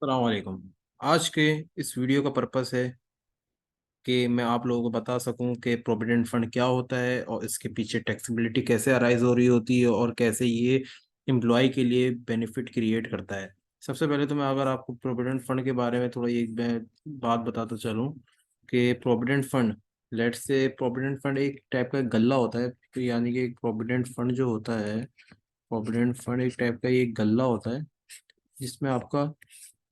अस्सलाम वालेकुम। आज के इस वीडियो का पर्पस है कि मैं आप लोगों को बता सकूं कि प्रोविडेंट फंड क्या होता है और इसके पीछे टैक्सेबिलिटी कैसे अराइज हो रही होती है और कैसे ये एम्प्लॉय के लिए बेनिफिट क्रिएट करता है। सबसे पहले तो मैं अगर आपको प्रोविडेंट फंड के बारे में थोड़ा एक मैं बात बताता चलूं कि provident fund, let's say provident fund एक टाइप का गल्ला होता है। तो यानी कि एक प्रोविडेंट फंड जो होता है, प्रोविडेंट फंड एक टाइप का ये गल्ला होता है जिसमें आपका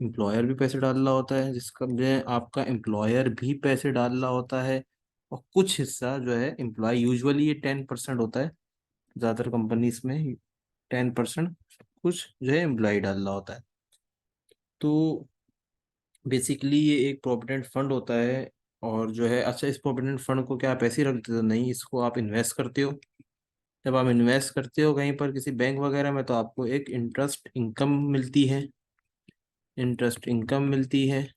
एम्प्लॉयर भी पैसे डाल रहा होता है, जिसका में आपका एम्प्लॉयर भी पैसे डाल रहा होता है। और कुछ हिस्सा जो है एम्प्लॉय, यूजुअली ये 10% होता है ज़्यादातर कंपनीज में, 10% कुछ जो है एम्प्लॉय डाल रहा होता है। तो बेसिकली ये एक प्रोविडेंट फंड होता है। और जो है, अच्छा, इस प्रोविडेंट फंड को क्या आप ऐसे ही रख देते हो? नहीं, इसको आप इन्वेस्ट करते हो। जब आप इन्वेस्ट करते हो कहीं पर किसी बैंक वगैरह में तो आपको एक इंटरेस्ट इनकम मिलती है, इंटरेस्ट इनकम मिलती है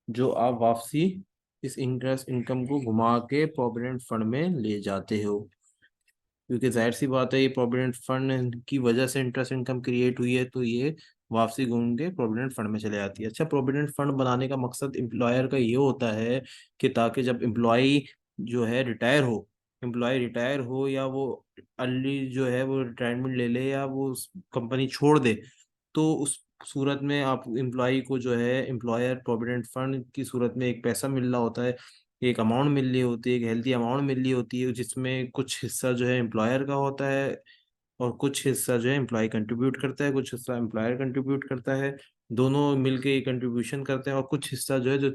जो आप वापसी इस इंटरेस्ट इनकम को घुमा के प्रोविडेंट फंड में ले जाते हो। क्योंकि जाहिर सी बात है, ये प्रोविडेंट फंड की वजह से इंटरेस्ट इनकम क्रिएट हुई है, तो ये वापसी घूम के प्रोविडेंट फंड में चले जाती है। अच्छा, प्रोविडेंट फंड बनाने का मकसद एम्प्लॉयर का ये होता है कि ताकि जब एम्प्लॉय जो है रिटायर हो या वो अर्ली जो है वो रिटायरमेंट ले ले या वो कंपनी छोड़ दे, तो उस सूरत में आप एम्प्लॉय को जो है एम्प्लॉयर प्रोविडेंट फंड की सूरत में एक पैसा मिल रहा होता है, एक अमाउंट मिल रही होती है, एक हेल्थी अमाउंट मिल रही होती है, जिसमें कुछ हिस्सा जो है एम्प्लॉयर का होता है और कुछ हिस्सा जो है एम्प्लॉय कंट्रीब्यूट करता है, कुछ हिस्सा एम्प्लॉयर कंट्रीब्यूट करता है। दोनों मिलके कंट्रीब्यूशन करते हैं और कुछ हिस्सा जो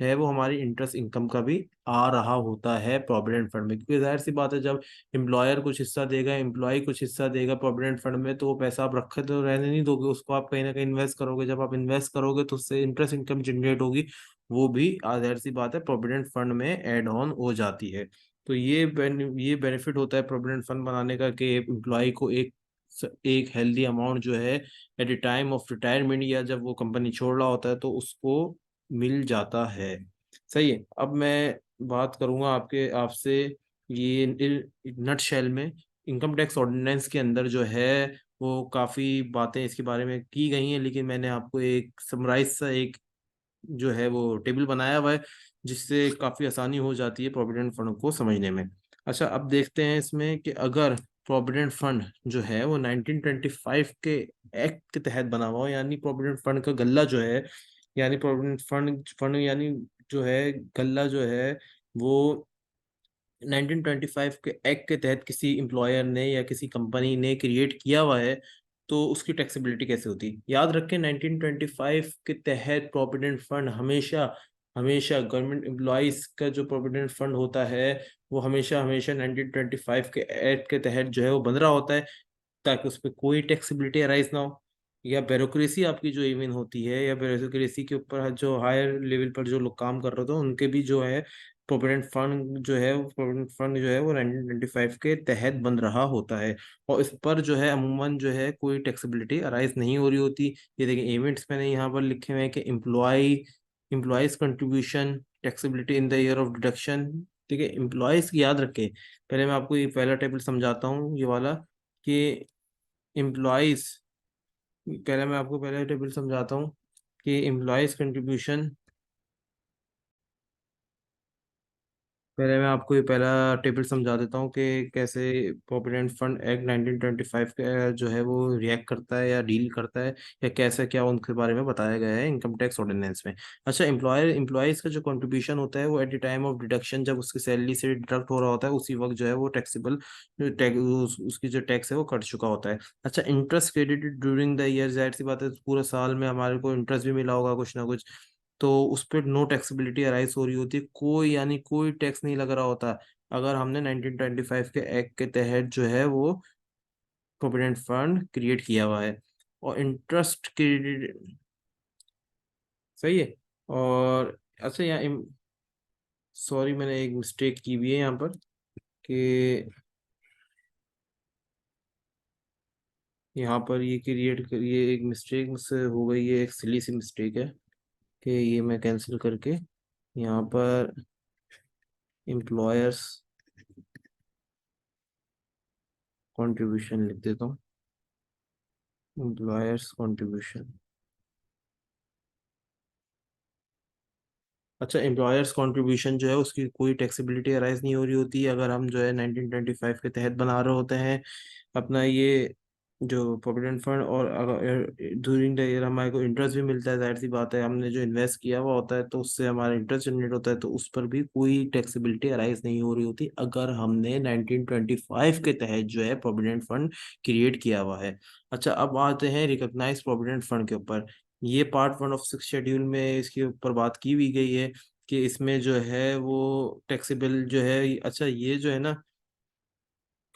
है वो हमारी इंटरेस्ट इनकम का भी आ रहा होता है प्रोविडेंट फंड में। क्योंकि जाहिर सी बात है, जब एम्प्लॉयर कुछ हिस्सा देगा, एम्प्लॉय कुछ हिस्सा देगा प्रोविडेंट फंड में, तो वो पैसा आप रखे तो रहने नहीं दोगे, उसको आप कहीं ना कहीं इन्वेस्ट करोगे। जब आप इन्वेस्ट करोगे तो उससे इंटरेस्ट इनकम जनरेट होगी, वो भी जाहिर सी बात है प्रोविडेंट फंड में एड ऑन हो जाती है। तो ये बेनिफिट होता है प्रोविडेंट फंड बनाने का कि एम्प्लॉय को एक हेल्दी अमाउंट जो है at the time of retirement या जब वो कंपनी छोड़ रहा होता है तो उसको मिल जाता है। सही है। अब मैं बात करूंगा आपके आपसे ये नट शेल में इनकम टैक्स ऑर्डिनेंस के अंदर जो है वो काफ़ी बातें इसके बारे में की गई हैं, लेकिन मैंने आपको एक समराइज सा एक जो है वो टेबल बनाया हुआ है जिससे काफ़ी आसानी हो जाती है प्रोविडेंट फंड को समझने में। अच्छा, अब देखते हैं इसमें कि अगर प्रोविडेंट फंड जो है वो 1925 के एक्ट के तहत बना हुआ हो, यानी प्रोविडेंट फंड का गल्ला जो है, यानी प्रोविडेंट फंड यानी जो है गल्ला जो है वो 1925 के एक्ट के तहत किसी एम्प्लॉयर ने या किसी कंपनी ने क्रिएट किया हुआ है, तो उसकी टैक्सेबिलिटी कैसे होती है? याद रखें, 1925 के तहत प्रोविडेंट फंड हमेशा हमेशा गवर्नमेंट एम्प्लॉयज का जो प्रोविडेंट फंड होता है वो हमेशा हमेशा 1925 के एक्ट के तहत जो है वो बन रहा होता है, ताकि उस पर कोई टैक्सेबिलिटी अराइज ना हो। या ब्यूरोक्रेसी आपकी जो इवन होती है, या ब्यूरोक्रेसी के ऊपर जो हायर लेवल पर जो लोग काम कर रहे थे उनके भी जो है प्रोविडेंट फंड जो है वो प्रोविडेंट फंड जो है वो 1925 के तहत बन रहा होता है। और इस पर जो है अमूमन जो है कोई टैक्सेबिलिटी अराइज नहीं हो रही होती। ये देखिए, इवेंट्स मैंने यहाँ पर लिखे हुए हैं कि employees contribution taxability in the year of deduction. ठीक है, एम्प्लॉयज की याद रखें। पहले मैं आपको ये पहला टेबल समझाता हूँ, ये वाला, कि एम्प्लॉयज, पहले मैं आपको पहले टेबल समझाता हूँ कि एम्प्लॉयज कंट्रीब्यूशन, पहले मैं आपको ये पहला टेबल समझा देता हूँ कि कैसे प्रोविडेंट फंड एक्ट 1925 का जो है वो रिएक्ट करता है या डील करता है, या कैसे क्या उनके बारे में बताया गया है इनकम टैक्स ऑर्डिनेंस में। अच्छा, एम्प्लॉयज का जो कंट्रीब्यूशन होता है वो at the time of deduction, जब उसकी सैलरी से डिडक्ट हो रहा होता है, उसी वक्त जो है वो टैक्सेबल उसकी जो टैक्स है वो कट चुका होता है। अच्छा, interest credited during the year, जाहिर सी बात है पूरे साल में हमारे को इंटरेस्ट भी मिला होगा कुछ ना कुछ, तो उस पर नो टैक्सेबिलिटी अराइज हो रही होती है, कोई यानी कोई टैक्स नहीं लग रहा होता अगर हमने 1925 के एक्ट के तहत जो है वो प्रोविडेंट फंड क्रिएट किया हुआ है। और इंटरेस्ट क्रेडिट, सही है। और अच्छा, यहाँ सॉरी, मैंने एक मिस्टेक की हुई है यहाँ पर कि यहाँ पर ये एक मिस्टेक मुझसे हो गई है, एक सिली सी मिस्टेक है कि ये मैं कैंसिल करके यहाँ पर एम्प्लॉयर्स कंट्रीब्यूशन लिख देता हूँ। एम्प्लॉयर्स कंट्रीब्यूशन, अच्छा, एम्प्लॉयर्स कंट्रीब्यूशन जो है उसकी कोई टैक्सेबिलिटी अराइज नहीं हो रही होती है अगर हम जो है 1925 के तहत बना रहे होते हैं अपना ये जो प्रोविडेंट फंड। और अगर ड्यूरिंग द ईयर हमारे को इंटरेस्ट भी मिलता है, जाहिर सी बात है हमने जो इन्वेस्ट किया हुआ होता है तो उससे हमारा इंटरेस्ट जनरेट होता है, तो उस पर भी कोई टैक्सेबिलिटी अराइज नहीं हो रही होती अगर हमने 1925 के तहत जो है प्रोविडेंट फंड क्रिएट किया हुआ है। अच्छा, अब आते हैं रिकॉग्नाइज प्रोविडेंट फंड के ऊपर। ये पार्ट 1 ऑफ 6 शेड्यूल में इसके ऊपर बात की हुई गई है कि इसमें जो है वो टैक्सेबल जो है, अच्छा ये जो है ना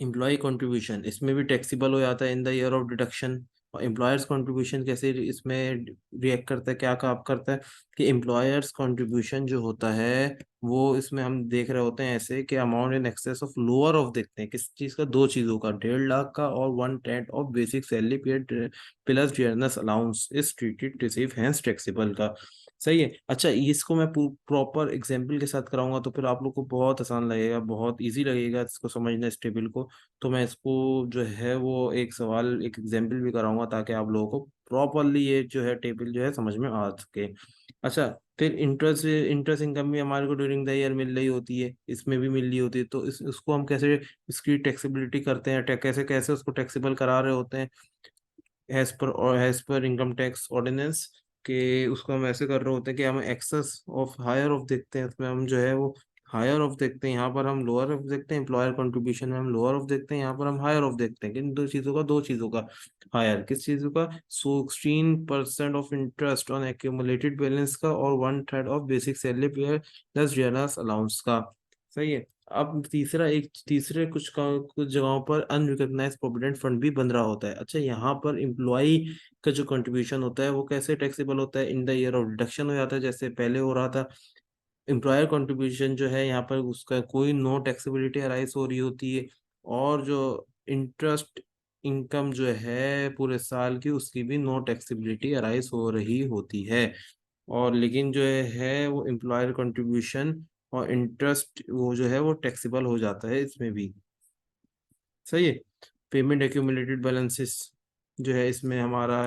एम्प्लॉय कंट्रीब्यूशन इसमें भी टैक्सीबल हो जाता है in the year of deduction. और एम्प्लॉयर्स कंट्रीब्यूशन कैसे इसमें रिएक्ट करता है, क्या काम करता है कि एम्प्लॉयर्स कंट्रीब्यूशन जो होता है वो इसमें हम देख रहे होते हैं ऐसे कि amount in excess of lower of देखते हैं किस चीज़ का, दो चीज़ों का, 1.5 लाख का और 1/10 of basic salary period plus dearness allowance is treated receive hands taxable का। सही है। अच्छा, इसको मैं प्रॉपर एग्जाम्पल के साथ कराऊंगा तो फिर आप लोग को बहुत आसान लगेगा, बहुत इजी लगेगा इसको समझना इस टेबल को। तो मैं इसको जो है वो एक सवाल एक एग्जाम्पल भी कराऊंगा ताकि आप लोगों को प्रॉपरली ये जो है टेबल जो है समझ में आ सके। अच्छा, फिर इंटरेस्ट इंटरेस्ट इनकम भी हमारे को ड्यूरिंग द ईयर मिल रही होती है, इसमें भी मिल रही होती है, तो इसको हम कैसे इसकी टैक्सेबिलिटी करते हैं, कैसे कैसे उसको टैक्सेबल करा रहे होते हैं as per income tax ordinance के। उसको हम ऐसे कर रहे होते हैं कि हम एक्सेस ऑफ हायर ऑफ देखते हैं, उसमें हम जो है वो हायर ऑफ देखते हैं, यहाँ पर हम लोअर ऑफ देखते हैं, एम्प्लॉयर कंट्रीब्यूशन में हम लोअर ऑफ देखते हैं, यहाँ पर हम हायर ऑफ देखते हैं। किन दो चीज़ों का हायर किस चीज़ों का, 16% of interest on accumulated balance का और 1/3 of basic salary plus realise allowance का। सही है। अब तीसरे कुछ जगहों पर अनरिकॉग्नाइज प्रोविडेंट फंड भी बन रहा होता है। अच्छा, यहाँ पर एम्प्लॉय का जो कंट्रीब्यूशन होता है वो कैसे टैक्सेबल होता है, in the year of deduction हो जाता है जैसे पहले हो रहा था। एम्प्लॉयर कंट्रीब्यूशन जो है यहाँ पर उसका कोई नो टैक्सेबिलिटी अराइज हो रही होती है, और जो इंटरेस्ट इनकम जो है पूरे साल की उसकी भी नो टैक्सेबिलिटी अराइज हो रही होती है। और लेकिन जो है वो एम्प्लॉयर कंट्रीब्यूशन और इंटरेस्ट वो जो है वो टैक्सेबल हो जाता है इसमें भी। सही है। पेमेंट एक्यूमुलेटेड बैलेंसेस जो है इसमें हमारा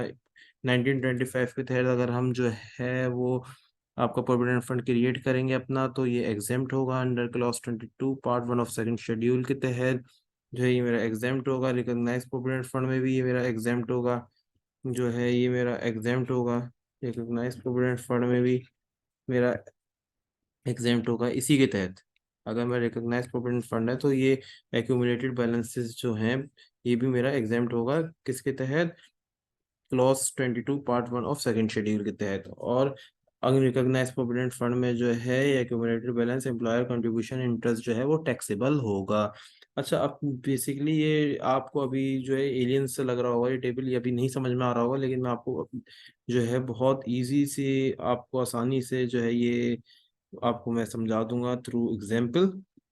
1925 के तहत अगर हम जो है वो आपका प्रोविडेंट फंड क्रिएट करेंगे अपना, तो ये एग्जेम्प्ट होगा under clause 22 part 1 of second schedule के तहत। जो है ये मेरा एग्जेम्प्ट होगा, रिकॉग्नाइज प्रोविडेंट फंड में भी ये मेरा एग्जेम्प्ट होगा, जो है ये मेरा एग्जेम्प्ट होगा, रिकॉग्नाइज प्रोविडेंट फंड में भी मेरा एग्जेम्प्ट होगा इसी के तहत। अगर मैं रिकॉग्नाइज प्रोविडेंट फंड है तो ये एक्यूमुलेटेड बैलेंसेस जो हैं ये भी मेरा एग्जेम्प्ट होगा किसके तहत, clause 22 part 1 of second schedule के तहत। और अनरिकॉग्नाइज प्रोविडेंट फंड में जो है accumulated balance employer contribution interest जो है वो टैक्सेबल होगा। अच्छा, अब बेसिकली ये आपको अभी जो है एलियन से लग रहा होगा ये टेबल, ये अभी नहीं समझ में आ रहा होगा, लेकिन मैं आपको जो है बहुत इजी से आपको आसानी से जो है ये आपको मैं समझा दूंगा थ्रू एग्जाम्पल।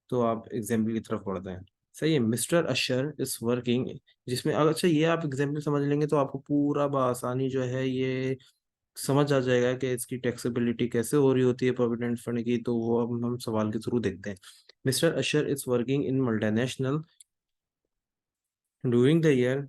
तो आप एग्जाम्पल की तरफ बढ़ते हैं। सही है। मिस्टर अशर इज वर्किंग, जिसमें अच्छा ये आप एग्जाम्पल समझ लेंगे तो आपको पूरा बआसानी जो है ये समझ आ जाएगा कि इसकी टैक्सेबिलिटी कैसे हो रही होती है प्रोविडेंट फंड की। तो वो अब हम सवाल के थ्रू देखते हैं। Mister Ashar is working in multinational during the year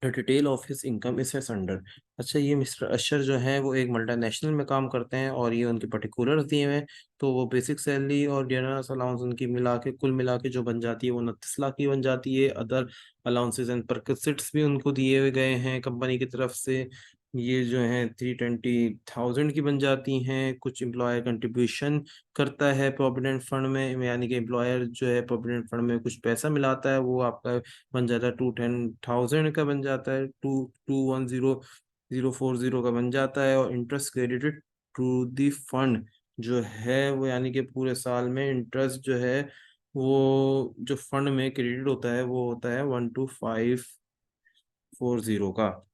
detail of his income is as under. अच्छा, ये मिस्टर अशर जो है वो एक मल्टीनेशनल में काम करते हैं और ये उनके पर्टिकुलर्स दिए हुए हैं। तो वो बेसिक सैलरी और डियरनेस अलाउंस उनकी मिला के कुल मिला के जो बन जाती है वो 29 लाख की बन जाती है। अदर अलाउंसेस एंड परक्सिट्स भी उनको दिए हुए गए हैं कंपनी की तरफ से, ये जो है 320,000 की बन जाती हैं। कुछ एम्प्लॉयर कंट्रीब्यूशन करता है प्रोविडेंट फंड में, यानी कि एम्प्लॉयर जो है प्रोविडेंट फंड में कुछ पैसा मिलाता है, वो आपका बन जाता है 210,000 का बन जाता है, 2210040 का बन जाता है। और interest credited to the fund जो है वो यानी कि पूरे साल में इंटरेस्ट जो है वो जो फंड में क्रेडिट होता है वो होता है 12540 का।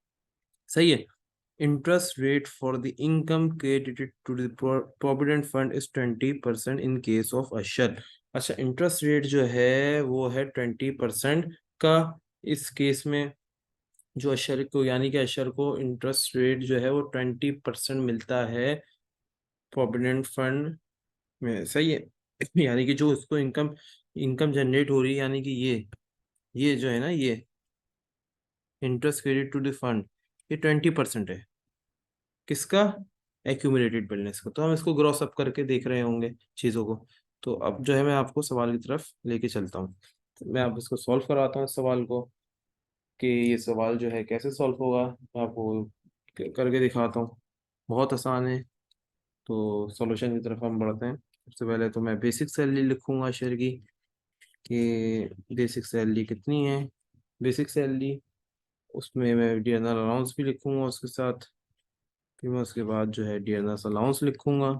सही है। Interest rate for the income credited to the provident fund is 20% in case of Ashar. अच्छा, इंटरेस्ट रेट जो है वो है 20% का इस केस में। जो अशर को यानी कि अशर को इंटरेस्ट रेट जो है वो 20% मिलता है प्रोविडेंट फंड में। सही है। यानी कि जो उसको इनकम इनकम जनरेट हो रही है, यानी कि ये जो है ना ये interest credit to the fund, ये 20% है। किसका? एक्यूमुलेटेड बिलनेस का। तो हम इसको ग्रॉस अप करके देख रहे होंगे चीज़ों को। तो अब जो है मैं आपको सवाल की तरफ लेके चलता हूँ। तो मैं आप इसको सॉल्व कराता हूँ इस सवाल को, कि ये सवाल जो है कैसे सॉल्व होगा, मैं आपको करके दिखाता हूँ। बहुत आसान है। तो सॉल्यूशन की तरफ हम बढ़ते हैं। सबसे पहले तो मैं बेसिक सैलरी लिखूंगा शेयर की, कि बेसिक सैलरी कितनी है। बेसिक सैलरी, उसमें मैं डियरनल अलाउंस भी लिखूंगा उसके साथ। फिर मैं उसके बाद जो है डियरनल अलाउंस लिखूंगा।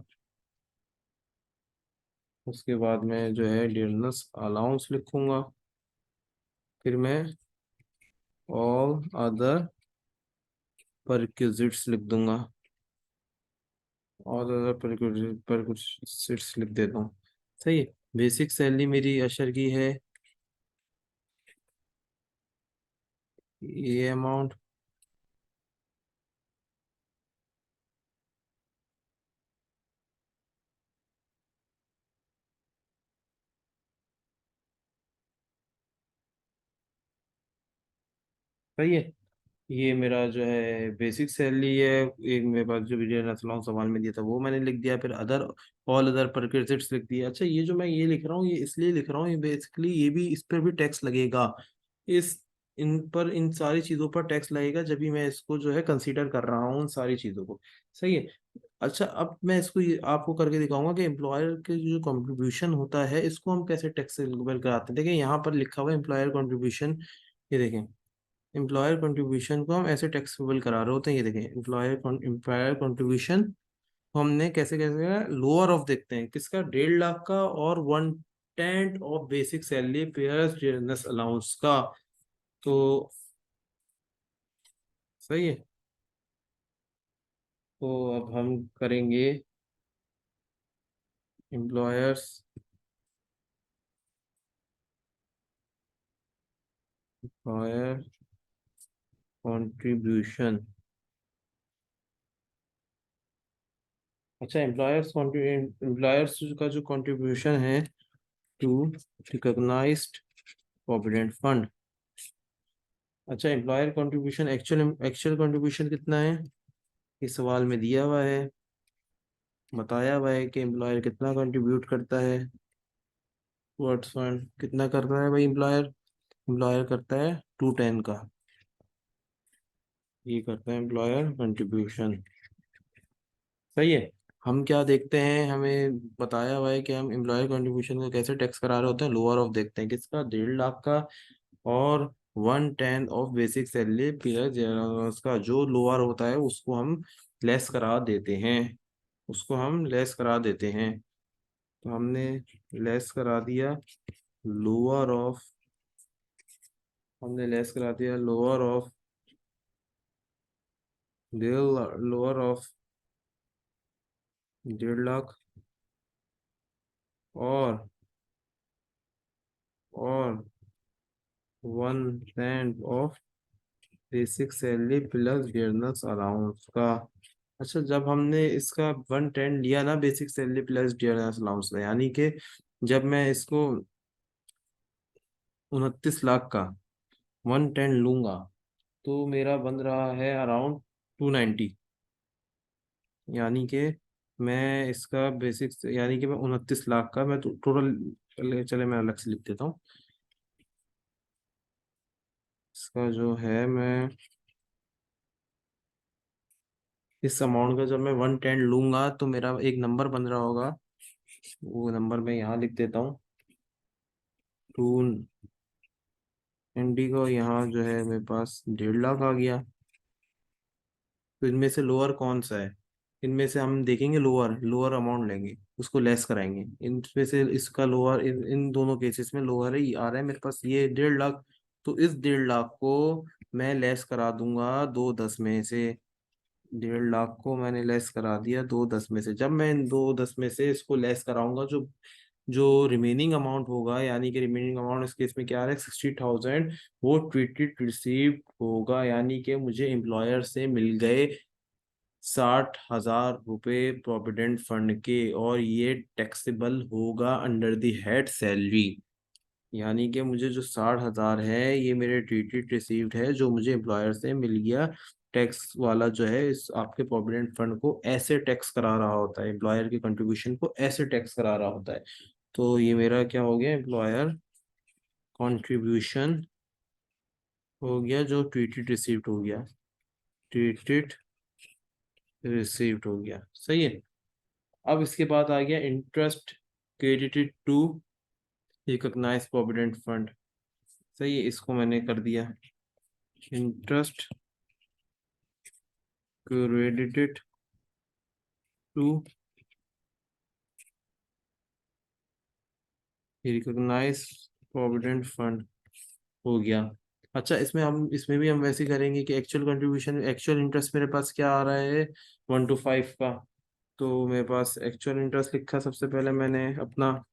उसके बाद मैं जो है डियरनल अलाउंस लिखूंगा। फिर मैं ऑल अदर परक्विजिट्स लिख दूंगा। ऑल अदर परक्विजिट्स लिख देता हूँ। सही है। बेसिक सैलरी मेरी अशर की है ये अमाउंट। सही है। ये मेरा जो है बेसिक सैलरी है। एक मेरे पास जो वीडियो नसलों सवाल में दिया था वो मैंने लिख दिया। फिर अदर, ऑल अदर परक्विजिट्स लिख दिया। अच्छा, ये जो मैं ये लिख रहा हूँ, ये इसलिए लिख रहा हूँ, ये बेसिकली ये भी, इस पर भी टैक्स लगेगा। इस इन पर, इन सारी चीज़ों पर टैक्स लगेगा, जब भी मैं इसको जो है कंसीडर कर रहा हूँ उन सारी चीज़ों को। सही है। अच्छा, अब मैं इसको आपको करके दिखाऊंगा कि एम्प्लॉयर के जो कंट्रीब्यूशन होता है इसको हम कैसे टैक्सेबल कराते हैं। देखिए यहाँ पर लिखा हुआ है एम्प्लॉयर कंट्रीब्यूशन। ये देखें, एम्प्लॉयर कंट्रीब्यूशन को हम ऐसे टैक्सेबल करा रहे होते हैं। ये देखें, एम्प्लॉयर कंट्रीब्यूशन हमने कैसे कैसे लोअर ऑफ देखते हैं किसका, 1.5 लाख का और 1/10 of basic salary plus dearness allowance का। तो सही है। तो अब हम करेंगे एम्प्लॉयर्स एम्प्लॉयर कंट्रीब्यूशन। अच्छा, एम्प्लॉयर्स का जो कंट्रीब्यूशन है टू रिकॉग्नाइज्ड प्रोविडेंट फंड। अच्छा, employer contribution, actual actual contribution कितना है, इस सवाल में दिया हुआ है, बताया हुआ है कि एम्प्लॉयर कितना कंट्रीब्यूट करता है। टुवर्ड्स फंड कितना करता है भाई एम्प्लॉयर, एम्प्लॉयर करता है 210 का। ये करता है एम्प्लॉयर कंट्रीब्यूशन। सही है। हम क्या देखते हैं, हमें बताया हुआ है कि हम एम्प्लॉयर कंट्रीब्यूशन को कैसे टैक्स करा रहे होते हैं, लोअर ऑफ देखते हैं किसका, 1.5 लाख का और 1/10 ऑफ बेसिक सैलरी प्लस का। जो लोअर होता है उसको हम लेस करा देते हैं, उसको हम लेस करा देते हैं। तो हमने लेस करा दिया लोअर ऑफ, हमने लेस करा दिया lower of, lower of 1.5 lakh और 1/10 of basic salary plus dearness allowance का। अच्छा, जब हमने इसका 1/10 लिया ना basic salary plus dearness allowance का, यानी कि जब मैं इसको 29 लाख का 1/10 लूंगा, तो मेरा बन रहा है अराउंड 290। यानी कि मैं इसका बेसिक, यानी कि मैं 29 लाख का मैं टोटल, चले मैं अलग से लिख देता हूँ। इसका जो है मैं इस अमाउंट का जब मैं 1/10 लूंगा तो मेरा एक नंबर बन रहा होगा। वो नंबर मैं यहाँ लिख देता हूँ। 290 को यहाँ जो है मेरे पास 1.5 लाख आ गया। तो इनमें से लोअर कौन सा है, इनमें से हम देखेंगे लोअर, लोअर अमाउंट लेंगे उसको लेस कराएंगे। इनमें से इसका लोअर, इन दोनों केसेस में लोअर ही आ रहा है मेरे पास, ये 1.5 लाख। तो इस 1.5 लाख को मैं लेस करा दूंगा 2/10 में से। 1.5 लाख को मैंने लेस करा दिया 2/10 में से। जब मैं इन 2/10 में से इसको लेस कराऊंगा, जो जो रिमेनिंग अमाउंट होगा, यानी कि रिमेनिंग अमाउंट इस केस में क्या आ रहा है, 60,000, वो ट्वीटेड रिसीव्ड होगा। यानी कि मुझे एम्प्लॉयर से मिल गए 60,000 रुपये प्रोविडेंट फंड के, और ये टैक्सेबल होगा अंडर द हेड सैलरी। यानी कि मुझे जो 60,000 है ये मेरे ट्वीटेड रिसीव्ड है, जो मुझे एम्प्लॉयर से मिल गया टैक्स वाला जो है इस आपके प्रोविडेंट फंड को ऐसे टैक्स करा रहा होता है, एम्प्लॉयर के कंट्रीब्यूशन को ऐसे टैक्स करा रहा होता है। तो ये मेरा क्या हो गया, एम्प्लॉयर कंट्रीब्यूशन हो गया, जो ट्वीटेड रिसीव्ड हो गया, ट्वीटेड रिसीव्ड हो गया, सही है। अब इसके बाद आ गया interest credited to recognise provident fund, सही है, इसको मैंने कर दिया, interest credited to recognise provident fund हो गया। अच्छा, इसमें भी हम वैसे ही करेंगे कि एक्चुअल कंट्रीब्यूशन, एक्चुअल इंटरेस्ट मेरे पास क्या आ रहा है, 1 to 5 का। तो मेरे पास एक्चुअल इंटरेस्ट लिखा सबसे पहले मैंने अपना,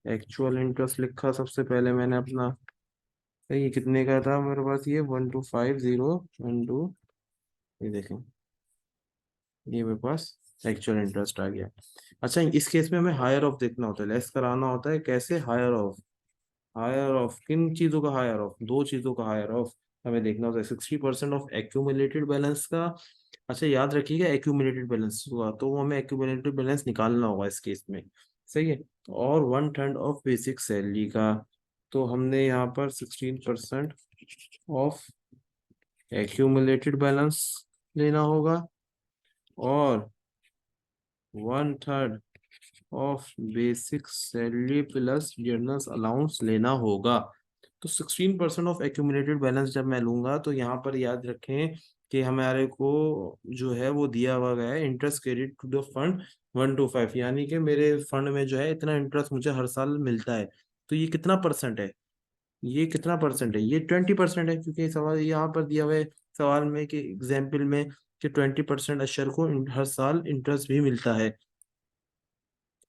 एक्चुअल इंटरेस्ट लिखा सबसे पहले मैंने अपना, ये कितने का था मेरे पास, ये 12501 2, ये देखें, ये मेरे पास एक्चुअल इंटरेस्ट आ गया। अच्छा, इस केस में हमें हायर ऑफ देखना होता है, लेस कराना होता है, कैसे, higher of, higher of kin चीजों का, हायर ऑफ दो चीजों का हायर ऑफ हमें देखना होता है, 60% ऑफ एक्यूमुलेटेड बैलेंस का। अच्छा, याद रखिएगा एक्यूमुलेटेड बैलेंस हुआ तो वो हमें एक्यूमुलेटेड बैलेंस निकालना होगा इस केस में, सही है। और 1/3 ऑफ बेसिक सैलरी का, तो हमने यहाँ पर 16% ऑफ एक्यूमुलेटेड बैलेंस लेना होगा, और 1/3 of basic salary plus dearness allowance लेना होगा। तो 16% ऑफ एक्यूमुलेटेड बैलेंस जब मैं लूंगा तो यहाँ पर याद रखें कि हमारे को जो है वो दिया हुआ गया है, interest credit to the fund 1 to 5, यानी कि मेरे फंड में जो है इतना इंटरेस्ट मुझे हर साल मिलता है। तो ये कितना परसेंट है, ये कितना परसेंट है, ये 20% है, क्योंकि सवाल यहाँ पर दिया हुआ है सवाल में कि एग्जाम्पल में कि 20% अशर को हर साल इंटरेस्ट भी मिलता है,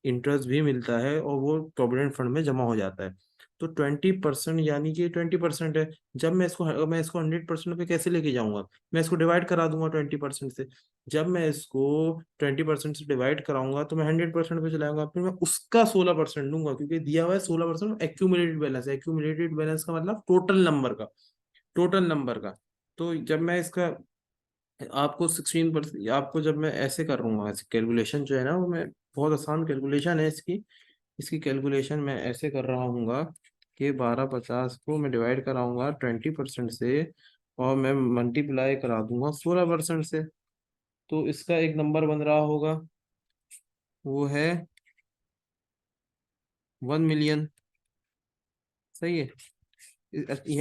इंटरेस्ट भी मिलता है और वो प्रोविडेंट फंड में जमा हो जाता है। तो 20% यानी कि 20% है। जब मैं इसको 100% पे कैसे लेके जाऊंगा, मैं इसको डिवाइड करा दूंगा 20% से। जब मैं इसको 20% से डिवाइड कराऊंगा तो मैं 100% पे चलाऊंगा, फिर मैं उसका 16% लूंगा, क्योंकि दिया हुआ है 16% एक्यूमुलेटेड बैलेंस, एक्यूमुलेटेड बैलेंस का मतलब टोटल नंबर का, टोटल नंबर का। तो जब मैं इसका आपको 16%, आपको जब मैं ऐसे करूंगा, कैलकुलेशन जो है ना वो मैं, बहुत आसान कैलकुलेशन है इसकी, इसकी कैलकुलेशन मैं ऐसे कर रहा हूँगा कि 1250 को मैं डिवाइड कराऊंगा 20% से, और मैं मल्टीप्लाई करा दूंगा 16% से। तो इसका एक नंबर बन रहा होगा, वो है 1 मिलियन, सही है।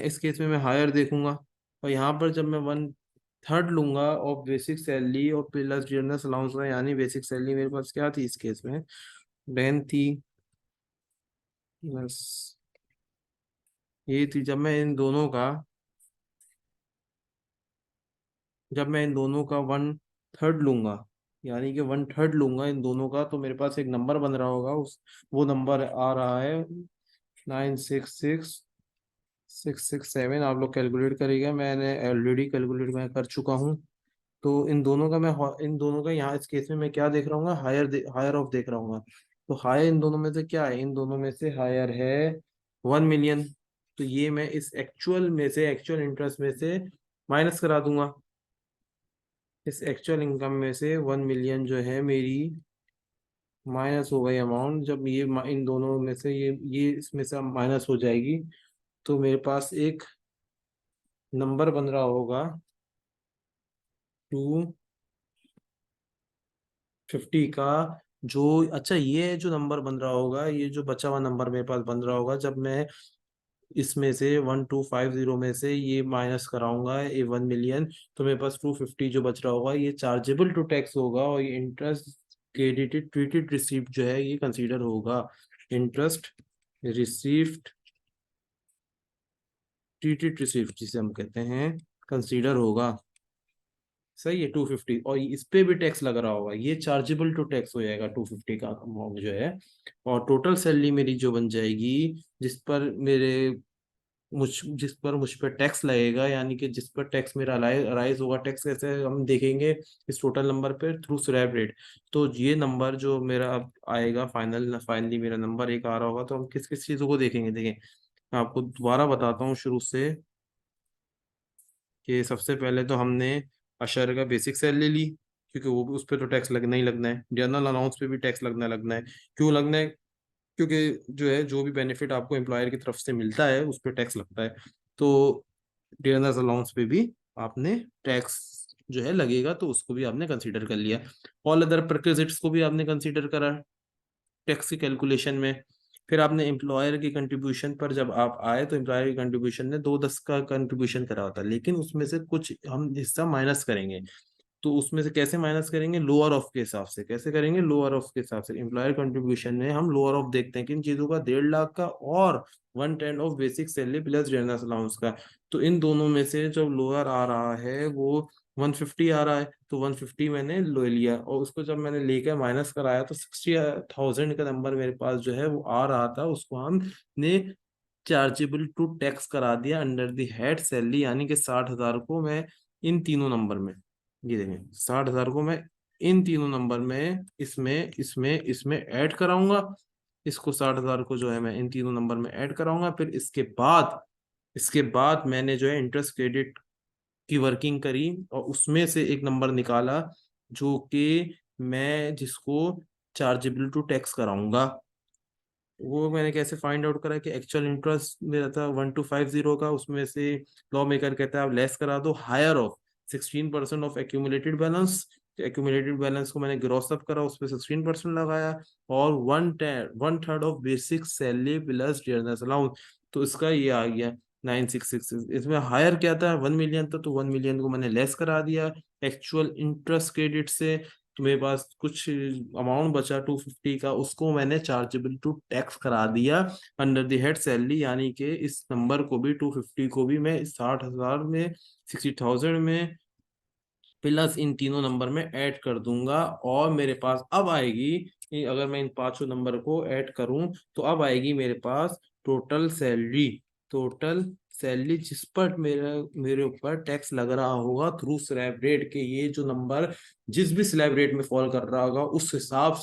इस केस में मैं हायर देखूंगा, और यहाँ पर जब मैं 1/3 लूंगा और बेसिक सैलरी और प्लस डियरनेस अलाउंस का, यानी बेसिक सैलरी मेरे पास क्या थी इस केस में, 10 थी, प्लस ये थी। जब मैं इन दोनों का 1/3 लूंगा, यानी कि 1/3 लूंगा इन दोनों का, तो मेरे पास एक नंबर बन रहा होगा, उस वो नंबर आ रहा है 966,667। आप लोग कैलकुलेट करिएगा, मैंने ऑलरेडी कैलकुलेट मैं कर चुका हूँ। तो इन दोनों का यहाँ इस केस में मैं क्या देख रहा हूँ, हायर ऑफ देख रहा हूँ। तो हायर इन दोनों में से क्या है, इन दोनों में से हायर है 1 मिलियन। तो ये मैं इस एक्चुअल में से, एक्चुअल इंटरेस्ट में से माइनस करा दूंगा, इस एक्चुअल इनकम में से 1 मिलियन जो है मेरी माइनस हो गई अमाउंट। जब इन दोनों में से ये इसमें से माइनस हो जाएगी, तो मेरे पास एक नंबर बन रहा होगा 250 का, जो, अच्छा, ये जो नंबर बन रहा होगा, ये जो बचा हुआ नंबर मेरे पास बन रहा होगा, जब मैं इसमें से 1250 में से ये माइनस कराऊंगा ये 1 मिलियन, तो मेरे पास 250 जो बच रहा होगा, ये चार्जेबल टू टैक्स होगा, और ये इंटरेस्ट क्रेडिटेड ट्रीटेड रिसीप्ट जो है ये कंसीडर होगा, इंटरेस्ट रिसीप्ट ट्रीटेड रिसीप्ट जिसे हम कहते हैं, कंसीडर होगा, सही है, 250। और इस पे भी टैक्स लग रहा होगा, ये चार्जेबल टू टैक्स हो जाएगा 250 का अमाउंट जो है। और टोटल सैलरी मेरी जो बन जाएगी, जिस पर मेरे जिस पर मुझ पर टैक्स लगेगा, यानी कि जिस पर टैक्स मेरा राइज होगा, टैक्स कैसे हम देखेंगे, इस टोटल नंबर पे थ्रू स्लैब रेट। तो ये नंबर जो मेरा अब आएगा, फाइनली मेरा नंबर एक आ रहा होगा, तो हम किस किस चीज़ों को देखेंगे, देखें मैं आपको दोबारा बताता हूँ शुरू से, कि सबसे पहले तो हमने अशर का बेसिक सैलरी ली, क्योंकि वो उस पर तो टैक्स लगना ही लगना है। जनरल अलाउंस पे भी टैक्स लगना लगना है। क्यों लगना है? क्योंकि जो है, जो भी बेनिफिट आपको एम्प्लॉयर की तरफ से मिलता है उस पर टैक्स लगता है। तो डियरनेस अलाउंस पे भी आपने टैक्स जो है लगेगा, तो उसको भी आपने कंसीडर कर लिया। ऑल अदर परक्विजिट्स को भी आपने कंसीडर करा टैक्स की कैलकुलेशन में। फिर आपने एम्प्लॉयर की कंट्रीब्यूशन पर जब आप आए, तो एम्प्लॉयर की कंट्रीब्यूशन ने 2/10 का कंट्रीब्यूशन करा होता है, लेकिन उसमें से कुछ हम हिस्सा माइनस करेंगे। तो उसमें से कैसे माइनस करेंगे? लोअर ऑफ के हिसाब से। कैसे करेंगे? लोअर ऑफ के हिसाब से। एम्प्लॉयर कंट्रीब्यूशन में हम लोअर ऑफ देखते हैं किन चीजों का, 1.5 लाख का और 1/10 of basic salary plus general allowance का। तो इन दोनों में से जो लोअर आ रहा है वो 150 आ रहा है, तो 150 मैंने ले लिया, और उसको जब मैंने लेकर माइनस कराया तो 60,000 का नंबर मेरे पास जो है वो आ रहा था। उसको हमने चार्जेबल टू टैक्स करा दिया अंडर द हेड सैलरी, यानी कि 60,000 को मैं इन तीनों नंबर में, ये देखें 60,000 को मैं इन तीनों नंबर में इसमें इसमें इसमें ऐड कराऊंगा। इसको 60,000 को जो है मैं इन तीनों नंबर में ऐड कराऊंगा। फिर इसके बाद मैंने जो है इंटरेस्ट क्रेडिट की वर्किंग करी, और उसमें से एक नंबर निकाला जो कि मैं जिसको चार्जेबल टू टैक्स कराऊंगा। वो मैंने कैसे फाइंड आउट करा कि एक्चुअल इंटरेस्ट मेरा था 1250 का, उसमें से लॉ मेकर कहता है आप लेस करा दो higher of 16% of accumulated balance. Accumulated balance को मैंने ग्रॉस अप करा, उस पर 16% लगाया, और 1/3 of basic salary plus dearness allowance. तो इसका ये आ गया 9666। इसमें हायर क्या था? 1 मिलियन था, तो 1 मिलियन को मैंने लेस करा दिया एक्चुअल इंटरेस्ट क्रेडिट से। तो मेरे पास कुछ अमाउंट बचा 250 का, उसको मैंने चार्जेबल टू टैक्स करा दिया अंडर द हेड सैलरी, यानी कि इस नंबर को भी 250 को भी मैं 60,000 में 60,000 में प्लस इन तीनों नंबर में ऐड कर दूंगा। और मेरे पास अब आएगी, अगर मैं इन पांचों नंबर को ऐड करूं तो अब आएगी मेरे पास टोटल सैलरी। टोटल सैलरी जिस पर मेरे मेरे ऊपर टैक्स लग रहा होगा थ्रू स्लैब रेट के, ये जो नंबर जिस भी स्लैब रेट में फॉल कर रहा होगा उस हिसाब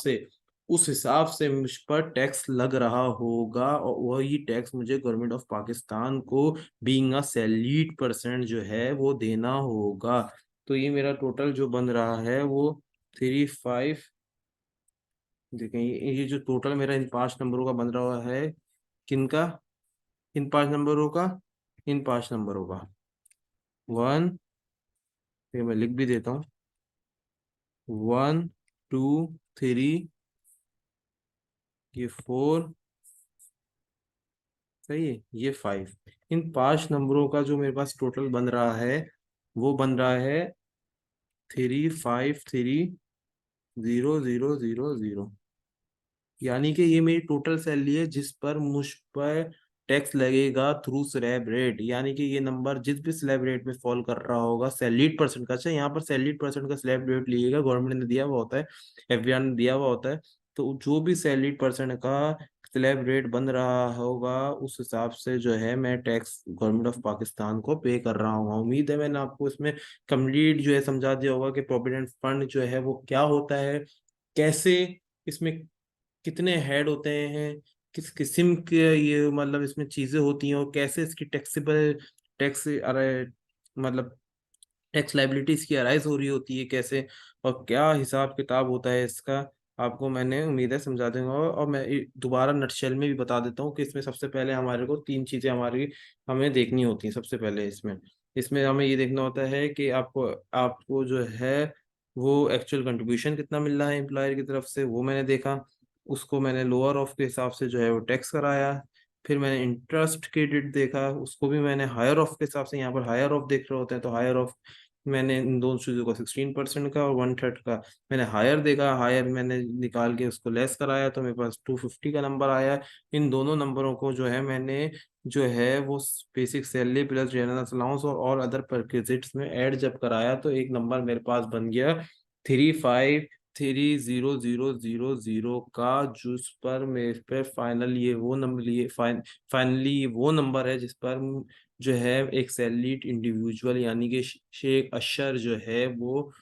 से मुझ पर टैक्स लग रहा होगा, और वही टैक्स मुझे गवर्नमेंट ऑफ पाकिस्तान को बीइंग अ सैलरीड पर्सन जो है वो देना होगा। तो ये मेरा टोटल जो बन रहा है वो 35। देखें, ये जो टोटल मेरा इन 5 नंबरों का बन रहा है, किनका? इन 5 नंबरों का, इन 5 नंबरों का 1, फिर मैं लिख भी देता हूँ, 1 2 3, ये 4, सही है, ये 5। इन 5 नंबरों का जो मेरे पास टोटल बन रहा है वो बन रहा है 35300000। यानी कि ये मेरी टोटल सैलरी है जिस पर मुझ पर टैक्स लगेगा थ्रू स्लैब रेट, यानी कि ये नंबर जिस भी स्लैब रेट में फॉल कर रहा होगा सैलरीड पर्सन का। अच्छा, यहाँ पर सैलरीड पर्सन का स्लैब रेट लिएगा, गवर्नमेंट ने दिया हुआ होता है, एफबीआर ने दिया हुआ होता है। तो जो भी सैलरीड पर्सन का स्लैब रेट बन रहा होगा उस हिसाब से जो है मैं टैक्स गवर्नमेंट ऑफ पाकिस्तान को पे कर रहा हूँ। उम्मीद है मैंने आपको इसमें कंप्लीट जो है समझा दिया होगा कि प्रोविडेंट फंड जो है वो क्या होता है, कैसे इसमें कितने हेड होते हैं, किस किस्म के ये मतलब इसमें चीजें होती हैं, और कैसे इसकी टैक्सेबल टैक्स अरे मतलब टैक्स लाइबिलिटीज की अराइज हो रही होती है कैसे, और क्या हिसाब किताब होता है इसका। आपको मैंने उम्मीद है समझा दूंगा, और मैं दोबारा नटशेल में भी बता देता हूँ कि इसमें सबसे पहले हमारे को 3 चीजें हमारी हमें देखनी होती हैं। सबसे पहले इसमें इसमें हमें ये देखना होता है कि आपको आपको जो है वो एक्चुअल कंट्रीब्यूशन कितना मिल रहा है एम्प्लॉयर की तरफ से, वो मैंने देखा। उसको मैंने लोअर ऑफ के हिसाब से जो है वो टैक्स कराया। फिर मैंने इंटरेस्ट क्रेडिट देखा, उसको भी मैंने हायर ऑफ के हिसाब से, यहाँ पर हायर ऑफ देख रहे होते हैं तो हायर ऑफ मैंने इन दोनों चीज़ों का 16% का और 1/3 का मैंने हायर देखा। हायर मैंने निकाल के उसको लेस कराया तो मेरे पास 250 का नंबर आया। इन दोनों नंबरों को जो है मैंने जो है वो basic salary plus general allowance और अदर परक्विजिट्स में ऐड जब कराया तो एक नंबर मेरे पास बन गया 35300000 का, जिस पर मेरे पे फाइनल ये वो नंबर ये फाइनली ये वो नंबर है जिस पर जो है एक सैलरीड इंडिविजुअल यानी कि शेख अशर जो है वो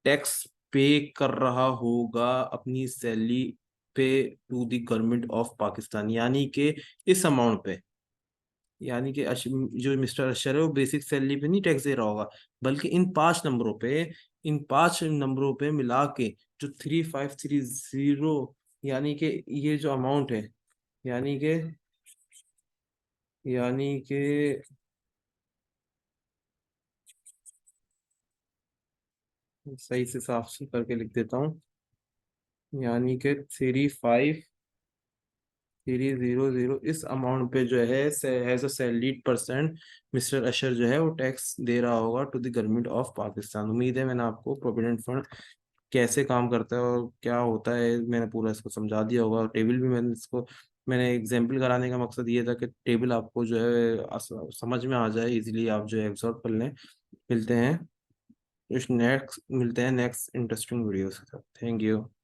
टैक्स पे कर रहा होगा अपनी salary pay to the government of Pakistan, यानी कि इस अमाउंट पे यानी कि जो मिस्टर अशर है वो बेसिक सैलरी पे नहीं टैक्स दे रहा होगा, बल्कि इन 5 नंबरों पे मिला के जो 3530, यानी कि ये जो अमाउंट है, यानी कि यानी कि सही से साफ से करके लिख देता हूँ, यानी कि 3530 इस अमाउंट पे जो है as a salaried person mister Ashar जो है वो टैक्स दे रहा होगा to the government of Pakistan. उम्मीद है मैंने आपको प्रोविडेंट फंड कैसे काम करता है और क्या होता है मैंने पूरा इसको समझा दिया होगा। टेबल भी मैंने एग्जाम्पल कराने का मकसद ये था कि टेबल आपको जो है समझ में आ जाए इजीली, आप जो है एब्जॉर्ब कर लें। मिलते हैं नेक्स्ट इंटरेस्टिंग वीडियो के साथ। Thank you.